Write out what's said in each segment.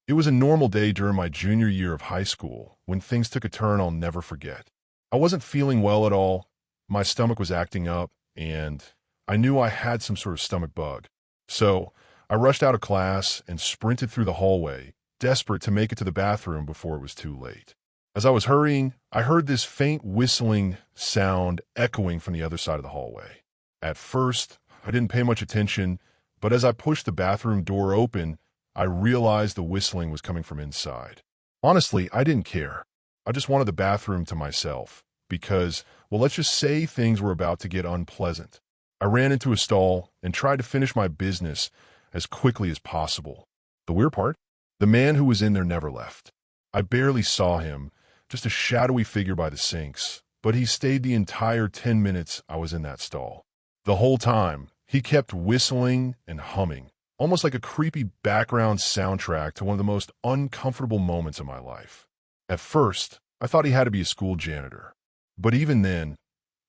It was a normal day during my junior year of high school when things took a turn I'll never forget. I wasn't feeling well at all. My stomach was acting up, and I knew I had some sort of stomach bug. So I rushed out of class and sprinted through the hallway, desperate to make it to the bathroom before it was too late. As I was hurrying, I heard this faint whistling sound echoing from the other side of the hallway. At first, I didn't pay much attention, but as I pushed the bathroom door open, I realized the whistling was coming from inside. Honestly, I didn't care. I just wanted the bathroom to myself because, well, let's just say things were about to get unpleasant. I ran into a stall and tried to finish my business as quickly as possible. The weird part? The man who was in there never left. I barely saw him, just a shadowy figure by the sinks, but he stayed the entire 10 minutes I was in that stall. The whole time, he kept whistling and humming, almost like a creepy background soundtrack to one of the most uncomfortable moments of my life. At first, I thought he had to be a school janitor. But even then,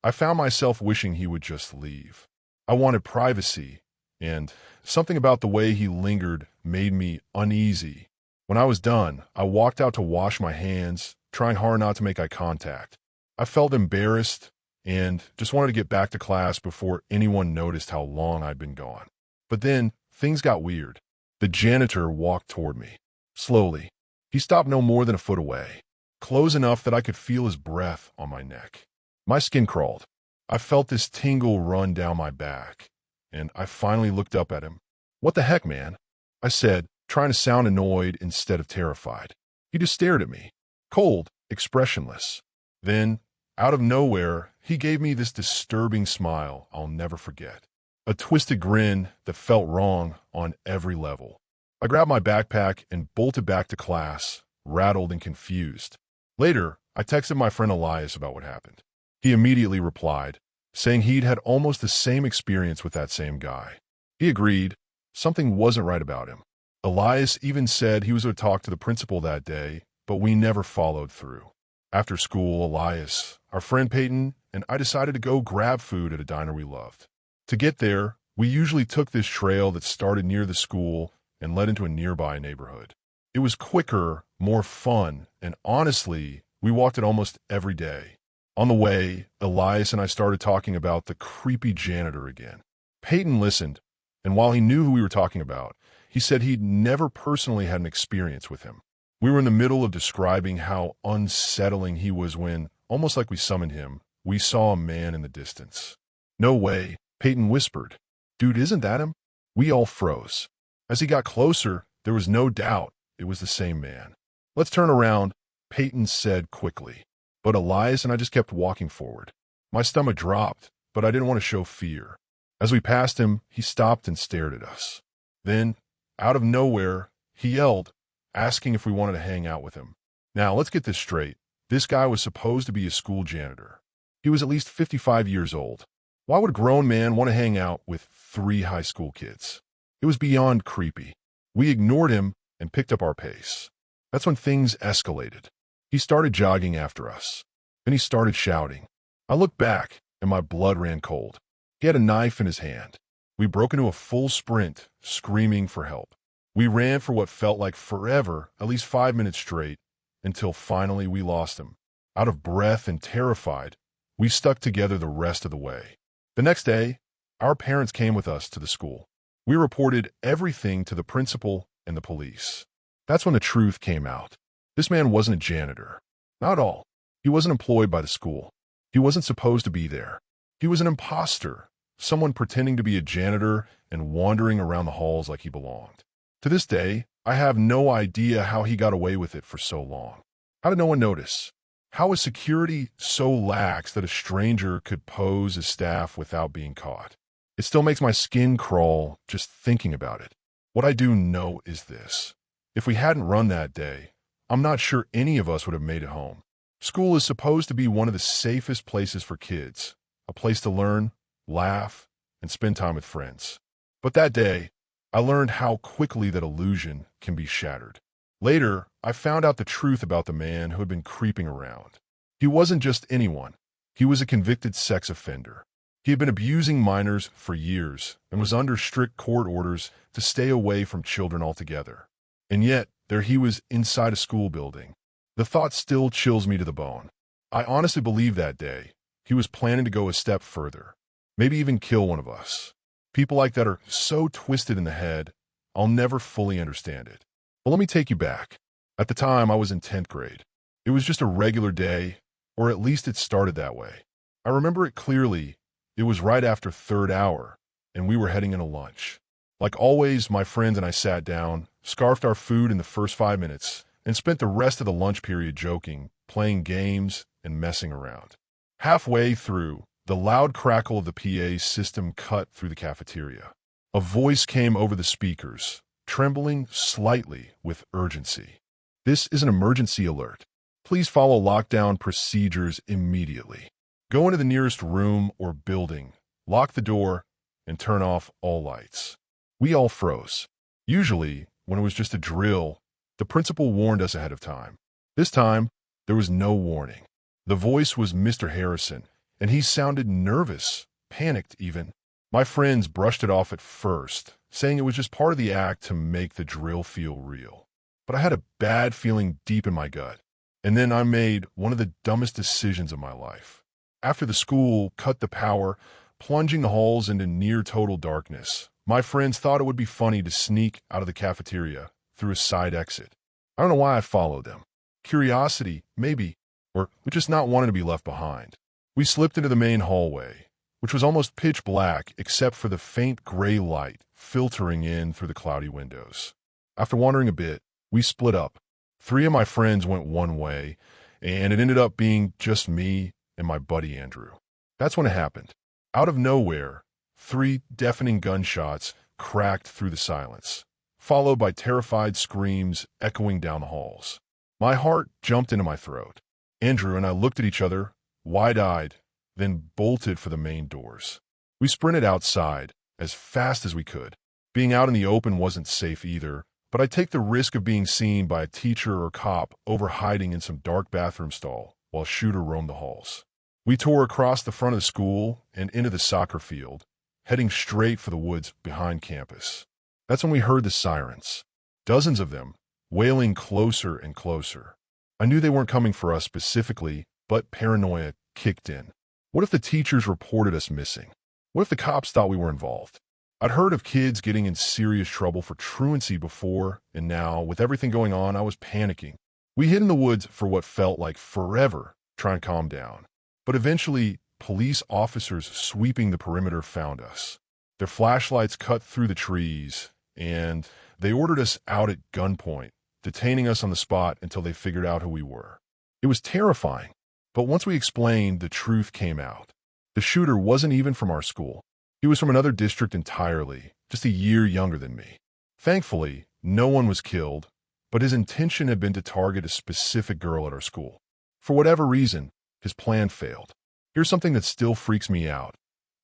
I found myself wishing he would just leave. I wanted privacy, and something about the way he lingered made me uneasy. When I was done, I walked out to wash my hands, trying hard not to make eye contact. I felt embarrassed and just wanted to get back to class before anyone noticed how long I'd been gone. But then, things got weird. The janitor walked toward me. Slowly. He stopped no more than a foot away, close enough that I could feel his breath on my neck. My skin crawled. I felt this tingle run down my back, and I finally looked up at him. "What the heck, man?" I said, trying to sound annoyed instead of terrified. He just stared at me, cold, expressionless. Then, out of nowhere, he gave me this disturbing smile I'll never forget. A twisted grin that felt wrong on every level. I grabbed my backpack and bolted back to class, rattled and confused. Later, I texted my friend Elias about what happened. He immediately replied, saying he'd had almost the same experience with that same guy. He agreed something wasn't right about him. Elias even said he was going to talk to the principal that day, but we never followed through. After school, Elias, our friend Peyton, and I decided to go grab food at a diner we loved. To get there, we usually took this trail that started near the school and led into a nearby neighborhood. It was quicker, more fun, and honestly, we walked it almost every day. On the way, Elias and I started talking about the creepy janitor again. Peyton listened, and while he knew who we were talking about, he said he'd never personally had an experience with him. We were in the middle of describing how unsettling he was when, almost like we summoned him, we saw a man in the distance. "No way," Peyton whispered. "Dude, isn't that him?" We all froze. As he got closer, there was no doubt it was the same man. "Let's turn around," Peyton said quickly. But Elias and I just kept walking forward. My stomach dropped, but I didn't want to show fear. As we passed him, he stopped and stared at us. Then, out of nowhere, he yelled, asking if we wanted to hang out with him. Now, let's get this straight. This guy was supposed to be a school janitor. He was at least 55 years old. Why would a grown man want to hang out with 3 high school kids? It was beyond creepy. We ignored him and picked up our pace. That's when things escalated. He started jogging after us. Then he started shouting. I looked back, and my blood ran cold. He had a knife in his hand. We broke into a full sprint, screaming for help. We ran for what felt like forever, at least 5 minutes straight, until finally we lost him. Out of breath and terrified, we stuck together the rest of the way. The next day, our parents came with us to the school. We reported everything to the principal and the police. That's when the truth came out. This man wasn't a janitor. Not at all. He wasn't employed by the school. He wasn't supposed to be there. He was an imposter, someone pretending to be a janitor and wandering around the halls like he belonged. To this day, I have no idea how he got away with it for so long. How did no one notice? How was security so lax that a stranger could pose as staff without being caught? It still makes my skin crawl just thinking about it. What I do know is this. If we hadn't run that day, I'm not sure any of us would have made it home. School is supposed to be one of the safest places for kids, a place to learn, laugh, and spend time with friends. But that day, I learned how quickly that illusion can be shattered. Later, I found out the truth about the man who had been creeping around. He wasn't just anyone. He was a convicted sex offender. He had been abusing minors for years and was under strict court orders to stay away from children altogether. And yet, There he was inside a school building. The thought still chills me to the bone. I honestly believe that day he was planning to go a step further, maybe even kill one of us. People like that are so twisted in the head, I'll never fully understand it. But let me take you back. At the time, I was in 10th grade. It was just a regular day, or at least it started that way. I remember it clearly. It was right after third hour, and we were heading into lunch. Like always, my friends and I sat down, scarfed our food in the first 5 minutes, and spent the rest of the lunch period joking, playing games, and messing around. Halfway through, the loud crackle of the PA system cut through the cafeteria. A voice came over the speakers, trembling slightly with urgency. "This is an emergency alert. Please follow lockdown procedures immediately. Go into the nearest room or building, lock the door, and turn off all lights." We all froze. Usually, when it was just a drill, the principal warned us ahead of time. This time, there was no warning. The voice was Mr. Harrison, and he sounded nervous, panicked even. My friends brushed it off at first, saying it was just part of the act to make the drill feel real. But I had a bad feeling deep in my gut. And then I made one of the dumbest decisions of my life. After the school cut the power, plunging the halls into near-total darkness, my friends thought it would be funny to sneak out of the cafeteria through a side exit. I don't know why I followed them. Curiosity, maybe, or just not wanting to be left behind. We slipped into the main hallway, which was almost pitch black except for the faint gray light filtering in through the cloudy windows. After wandering a bit, we split up. 3 of my friends went one way, and it ended up being just me and my buddy Andrew. That's when it happened. Out of nowhere, 3 deafening gunshots cracked through the silence, followed by terrified screams echoing down the halls. My heart jumped into my throat. Andrew and I looked at each other, wide-eyed, then bolted for the main doors. We sprinted outside as fast as we could. Being out in the open wasn't safe either, but I'd take the risk of being seen by a teacher or cop over hiding in some dark bathroom stall while a shooter roamed the halls. We tore across the front of the school and into the soccer field, heading straight for the woods behind campus. That's when we heard the sirens, dozens of them, wailing closer and closer. I knew they weren't coming for us specifically, but paranoia kicked in. What if the teachers reported us missing? What if the cops thought we were involved? I'd heard of kids getting in serious trouble for truancy before, and now, with everything going on, I was panicking. We hid in the woods for what felt like forever, trying to calm down. But eventually, police officers sweeping the perimeter found us. Their flashlights cut through the trees, and they ordered us out at gunpoint, detaining us on the spot until they figured out who we were. It was terrifying, but once we explained, the truth came out. The shooter wasn't even from our school. He was from another district entirely, just a year younger than me. Thankfully, no one was killed, but his intention had been to target a specific girl at our school. For whatever reason, his plan failed. Here's something that still freaks me out.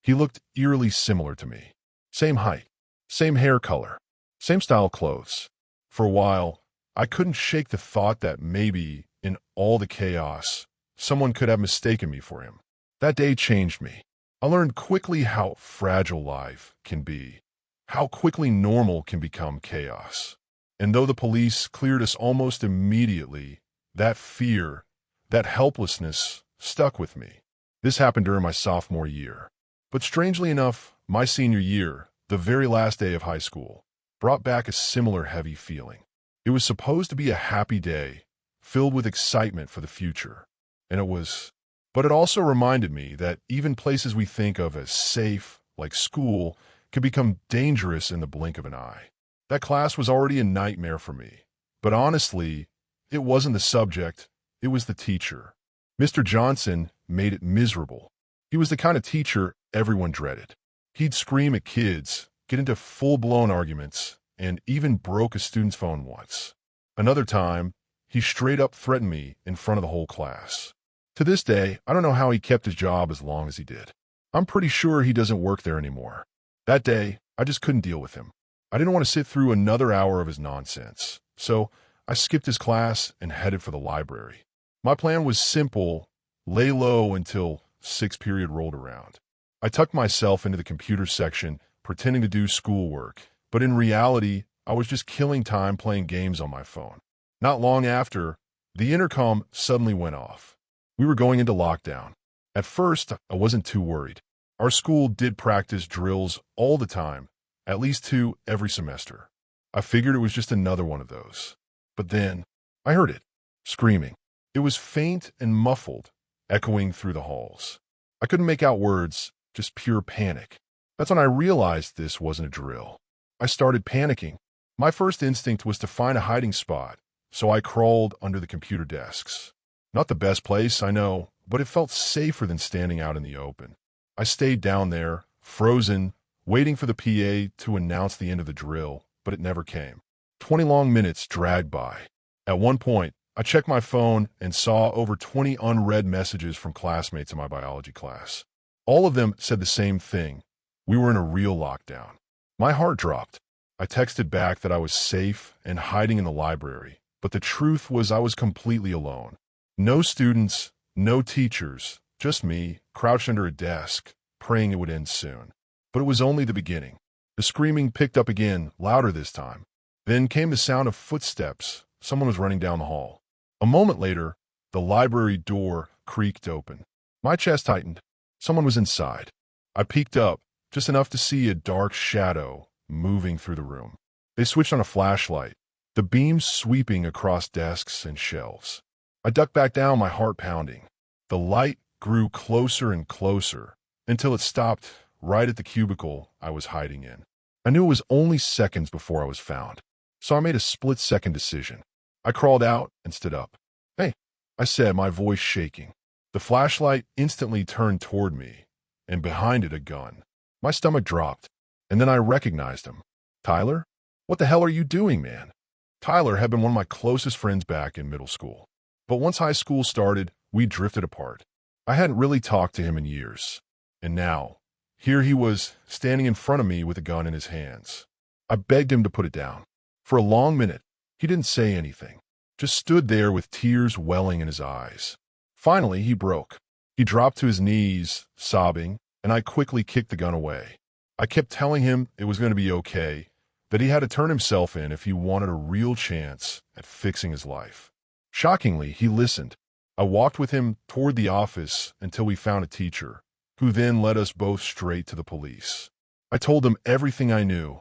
He looked eerily similar to me. Same height, same hair color, same style clothes. For a while, I couldn't shake the thought that maybe, in all the chaos, someone could have mistaken me for him. That day changed me. I learned quickly how fragile life can be, how quickly normal can become chaos. And though the police cleared us almost immediately, that fear, that helplessness stuck with me. This happened during my sophomore year. But strangely enough, my senior year, the very last day of high school, brought back a similar heavy feeling. It was supposed to be a happy day, filled with excitement for the future. And it was. But it also reminded me that even places we think of as safe, like school, can become dangerous in the blink of an eye. That class was already a nightmare for me. But honestly, it wasn't the subject, it was the teacher. Mr. Johnson made it miserable. He was the kind of teacher everyone dreaded. He'd scream at kids, get into full-blown arguments, and even broke a student's phone once. Another time, he straight up threatened me in front of the whole class. To this day, I don't know how he kept his job as long as he did. I'm pretty sure he doesn't work there anymore. That day, I just couldn't deal with him. I didn't want to sit through another hour of his nonsense, so I skipped his class and headed for the library. My plan was simple: lay low until sixth period rolled around. I tucked myself into the computer section, pretending to do schoolwork, but in reality, I was just killing time playing games on my phone. Not long after, the intercom suddenly went off. We were going into lockdown. At first, I wasn't too worried. Our school did practice drills all the time, at least 2 every semester. I figured it was just another one of those. But then, I heard it, screaming. It was faint and muffled, echoing through the halls. I couldn't make out words, just pure panic. That's when I realized this wasn't a drill. I started panicking. My first instinct was to find a hiding spot, so I crawled under the computer desks. Not the best place, I know, but it felt safer than standing out in the open. I stayed down there, frozen, waiting for the PA to announce the end of the drill, but it never came. 20 long minutes dragged by. At one point, I checked my phone and saw over 20 unread messages from classmates in my biology class. All of them said the same thing. We were in a real lockdown. My heart dropped. I texted back that I was safe and hiding in the library, but the truth was I was completely alone. No students, no teachers, just me, crouched under a desk, praying it would end soon. But it was only the beginning. The screaming picked up again, louder this time. Then came the sound of footsteps. Someone was running down the hall. A moment later, the library door creaked open. My chest tightened. Someone was inside. I peeked up, just enough to see a dark shadow moving through the room. They switched on a flashlight, the beams sweeping across desks and shelves. I ducked back down, my heart pounding. The light grew closer and closer until it stopped right at the cubicle I was hiding in. I knew it was only seconds before I was found, so I made a split-second decision. I crawled out and stood up. "Hey," I said, my voice shaking. The flashlight instantly turned toward me, and behind it a gun. My stomach dropped, and then I recognized him. "Tyler? What the hell are you doing, man?" Tyler had been one of my closest friends back in middle school. But once high school started, we drifted apart. I hadn't really talked to him in years. And now, here he was, standing in front of me with a gun in his hands. I begged him to put it down. For a long minute, he didn't say anything, just stood there with tears welling in his eyes. Finally, he broke. He dropped to his knees, sobbing, and I quickly kicked the gun away. I kept telling him it was going to be okay, that he had to turn himself in if he wanted a real chance at fixing his life. Shockingly, he listened. I walked with him toward the office until we found a teacher, who then led us both straight to the police. I told him everything I knew,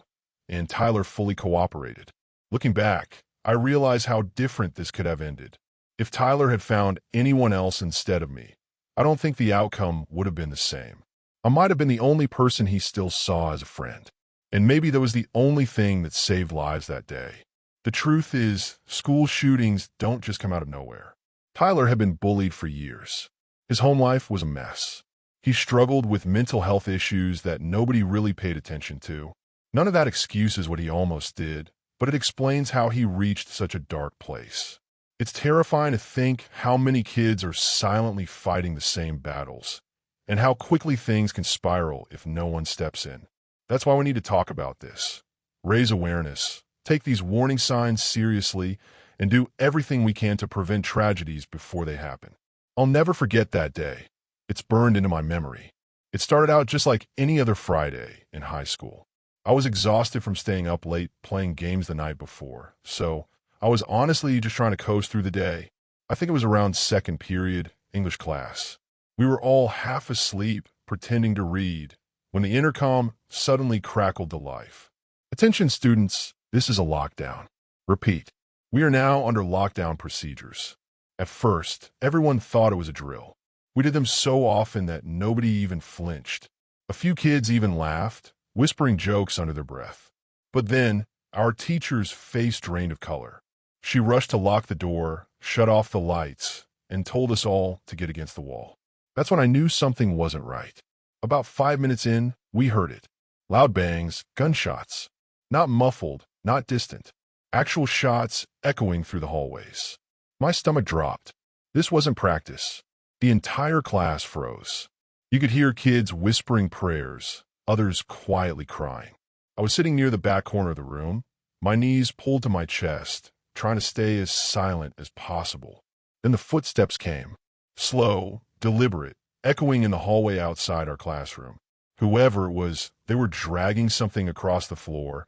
and Tyler fully cooperated. Looking back, I realize how different this could have ended. If Tyler had found anyone else instead of me, I don't think the outcome would have been the same. I might have been the only person he still saw as a friend. And maybe that was the only thing that saved lives that day. The truth is, school shootings don't just come out of nowhere. Tyler had been bullied for years. His home life was a mess. He struggled with mental health issues that nobody really paid attention to. None of that excuses what he almost did, but it explains how he reached such a dark place. It's terrifying to think how many kids are silently fighting the same battles, and how quickly things can spiral if no one steps in. That's why we need to talk about this, raise awareness, take these warning signs seriously, and do everything we can to prevent tragedies before they happen. I'll never forget that day. It's burned into my memory. It started out just like any other Friday in high school. I was exhausted from staying up late playing games the night before, so I was honestly just trying to coast through the day. I think it was around second period, English class. We were all half asleep, pretending to read, when the intercom suddenly crackled to life. "Attention students, this is a lockdown. Repeat, we are now under lockdown procedures." At first, everyone thought it was a drill. We did them so often that nobody even flinched. A few kids even laughed, whispering jokes under their breath. But then, our teacher's face drained of color. She rushed to lock the door, shut off the lights, and told us all to get against the wall. That's when I knew something wasn't right. About 5 minutes in, we heard it. Loud bangs, gunshots. Not muffled, not distant. Actual shots echoing through the hallways. My stomach dropped. This wasn't practice. The entire class froze. You could hear kids whispering prayers, others quietly crying. I was sitting near the back corner of the room, my knees pulled to my chest, trying to stay as silent as possible. Then the footsteps came. Slow, deliberate, echoing in the hallway outside our classroom. Whoever it was, they were dragging something across the floor,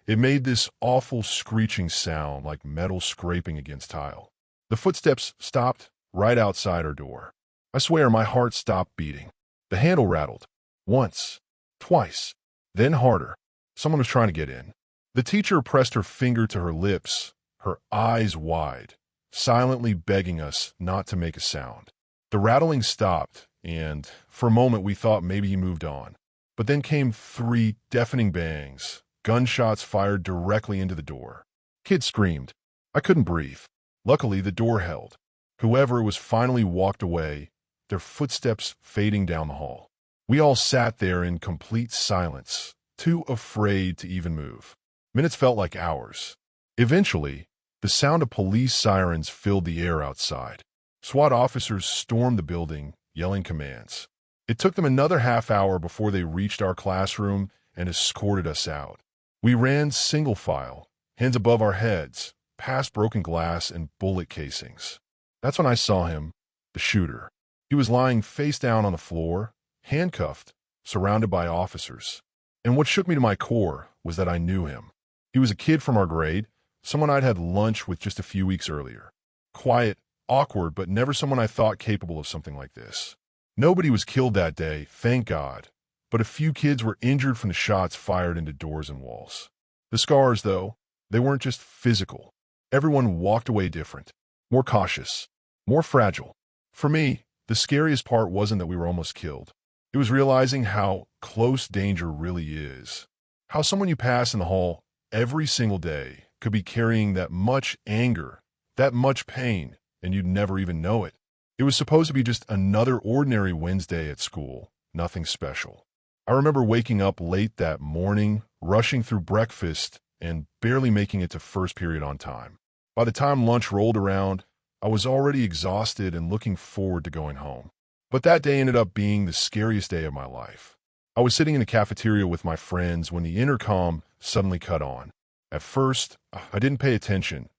It made this awful screeching sound like metal scraping against tile. The footsteps stopped right outside our door. I swear my heart stopped beating. The handle rattled. Once. Twice. Then harder. Someone was trying to get in. The teacher pressed her finger to her lips, her eyes wide, silently begging us not to make a sound. The rattling stopped, and for a moment we thought maybe he moved on. But then came 3 deafening bangs, gunshots fired directly into the door. Kids screamed. I couldn't breathe. Luckily, the door held. Whoever was finally walked away, their footsteps fading down the hall. We all sat there in complete silence, too afraid to even move. Minutes felt like hours. Eventually, the sound of police sirens filled the air outside. SWAT officers stormed the building, yelling commands. It took them another half hour before they reached our classroom and escorted us out. We ran single file, hands above our heads, past broken glass and bullet casings. That's when I saw him, the shooter. He was lying face down on the floor, handcuffed, surrounded by officers. And what shook me to my core was that I knew him. He was a kid from our grade, someone I'd had lunch with just a few weeks earlier. Quiet, awkward, but never someone I thought capable of something like this. Nobody was killed that day, thank God, but a few kids were injured from the shots fired into doors and walls. The scars, though, they weren't just physical. Everyone walked away different, more cautious, more fragile. For me, the scariest part wasn't that we were almost killed. It was realizing how close danger really is. How someone you pass in the hall every single day could be carrying that much anger, that much pain, and you'd never even know it. It was supposed to be just another ordinary Wednesday at school, nothing special. I remember waking up late that morning, rushing through breakfast, and barely making it to first period on time. By the time lunch rolled around, I was already exhausted and looking forward to going home. But that day ended up being the scariest day of my life. I was sitting in the cafeteria with my friends when the intercom suddenly cut on. At first, I didn't pay attention.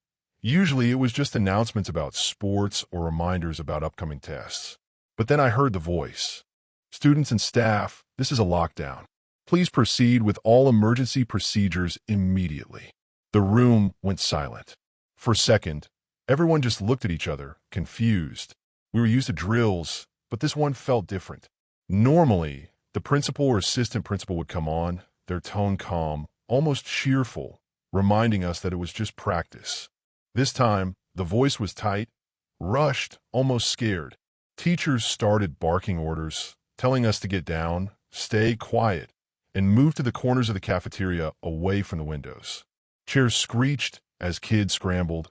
Usually, it was just announcements about sports or reminders about upcoming tests. But then I heard the voice. Students and staff, this is a lockdown. Please proceed with all emergency procedures immediately. The room went silent. For a second, everyone just looked at each other, confused. We were used to drills, but this one felt different. Normally, the principal or assistant principal would come on, their tone calm, almost cheerful, reminding us that it was just practice. This time, the voice was tight, rushed, almost scared. Teachers started barking orders, telling us to get down, stay quiet, and move to the corners of the cafeteria away from the windows. Chairs screeched as kids scrambled.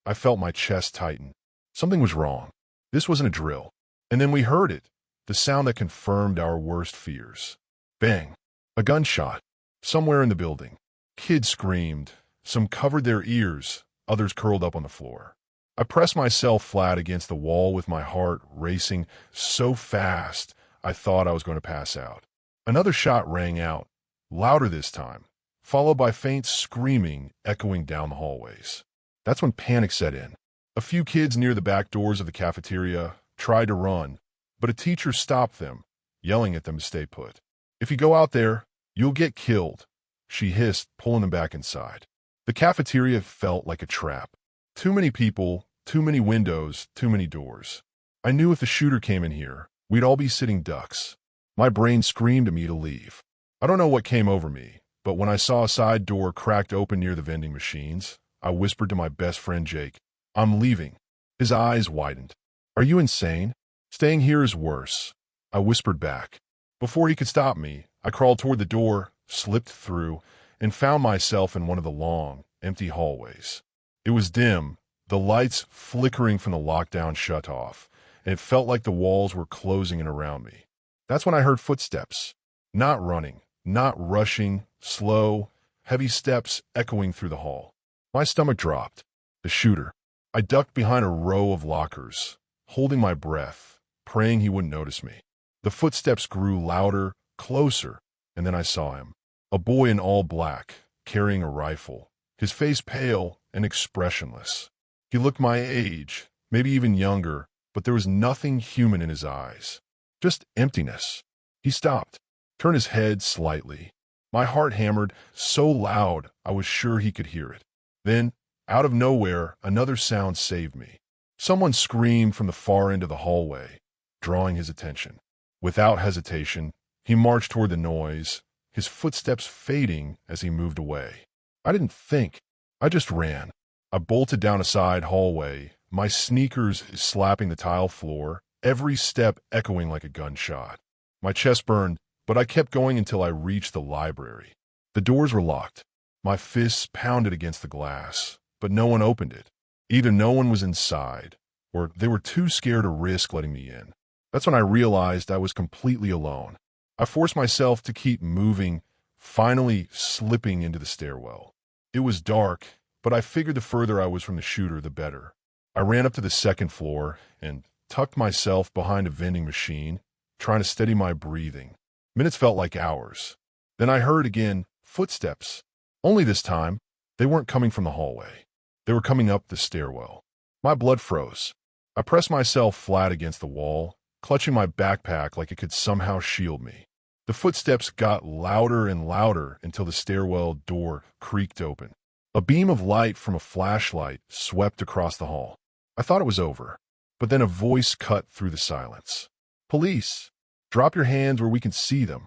I felt my chest tighten. Something was wrong. This wasn't a drill. And then we heard it, the sound that confirmed our worst fears. Bang! A gunshot. Somewhere in the building. Kids screamed. Some covered their ears, others curled up on the floor. I pressed myself flat against the wall with my heart racing so fast I thought I was going to pass out. Another shot rang out, louder this time, followed by faint screaming echoing down the hallways. That's when panic set in. A few kids near the back doors of the cafeteria tried to run, but a teacher stopped them, yelling at them to stay put. If you go out there, you'll get killed, she hissed, pulling them back inside. The cafeteria felt like a trap. Too many people, too many windows, too many doors. I knew if the shooter came in here, we'd all be sitting ducks. My brain screamed at me to leave. I don't know what came over me, but when I saw a side door cracked open near the vending machines, I whispered to my best friend Jake, "I'm leaving." His eyes widened. "Are you insane? Staying here is worse," I whispered back. Before he could stop me, I crawled toward the door, slipped through, and found myself in one of the long, empty hallways. It was dim, the lights flickering from the lockdown shut off, and it felt like the walls were closing in around me. That's when I heard footsteps. Not running, not rushing, slow, heavy steps echoing through the hall. My stomach dropped. The shooter. I ducked behind a row of lockers, holding my breath, praying he wouldn't notice me. The footsteps grew louder, closer, and then I saw him. A boy in all black, carrying a rifle, his face pale and expressionless. He looked my age, maybe even younger, but there was nothing human in his eyes. Just emptiness. He stopped, turned his head slightly, My heart hammered so loud I was sure he could hear it. Then, out of nowhere, another sound saved me. Someone screamed from the far end of the hallway, drawing his attention. Without hesitation, he marched toward the noise, his footsteps fading as he moved away. I didn't think. I just ran. I bolted down a side hallway, my sneakers slapping the tile floor, every step echoing like a gunshot. My chest burned, but I kept going until I reached the library. The doors were locked. My fists pounded against the glass, but no one opened it. Either no one was inside, or they were too scared to risk letting me in. That's when I realized I was completely alone. I forced myself to keep moving, finally slipping into the stairwell. It was dark, but I figured the further I was from the shooter, the better. I ran up to the second floor and tucked myself behind a vending machine, trying to steady my breathing. Minutes felt like hours. Then I heard again footsteps. Only this time, they weren't coming from the hallway. They were coming up the stairwell. My blood froze. I pressed myself flat against the wall, clutching my backpack like it could somehow shield me. The footsteps got louder and louder until the stairwell door creaked open. A beam of light from a flashlight swept across the hall. I thought it was over, but then a voice cut through the silence. "Police! Drop your hands where we can see them."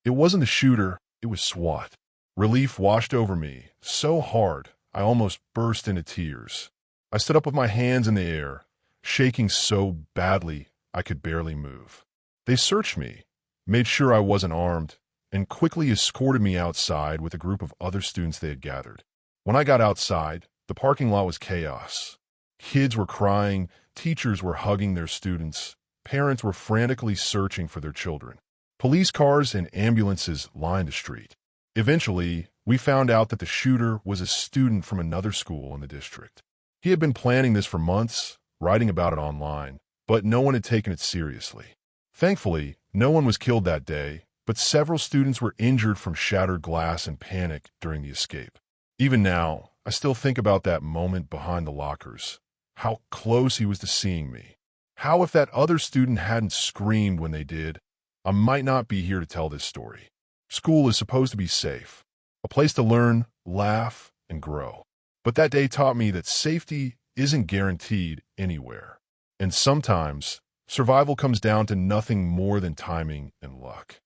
It wasn't the shooter, it was SWAT. Relief washed over me, so hard I almost burst into tears. I stood up with my hands in the air, shaking so badly I could barely move. They searched me, made sure I wasn't armed, and quickly escorted me outside with a group of other students they had gathered. When I got outside, the parking lot was chaos. Kids were crying, teachers were hugging their students, parents were frantically searching for their children. Police cars and ambulances lined the street. Eventually, we found out that the shooter was a student from another school in the district. He had been planning this for months, writing about it online, but no one had taken it seriously. Thankfully, no one was killed that day, but several students were injured from shattered glass and panic during the escape. Even now, I still think about that moment behind the lockers. How close he was to seeing me. How if that other student hadn't screamed when they did, I might not be here to tell this story. School is supposed to be safe, a place to learn, laugh, and grow. But that day taught me that safety isn't guaranteed anywhere. And sometimes, survival comes down to nothing more than timing and luck.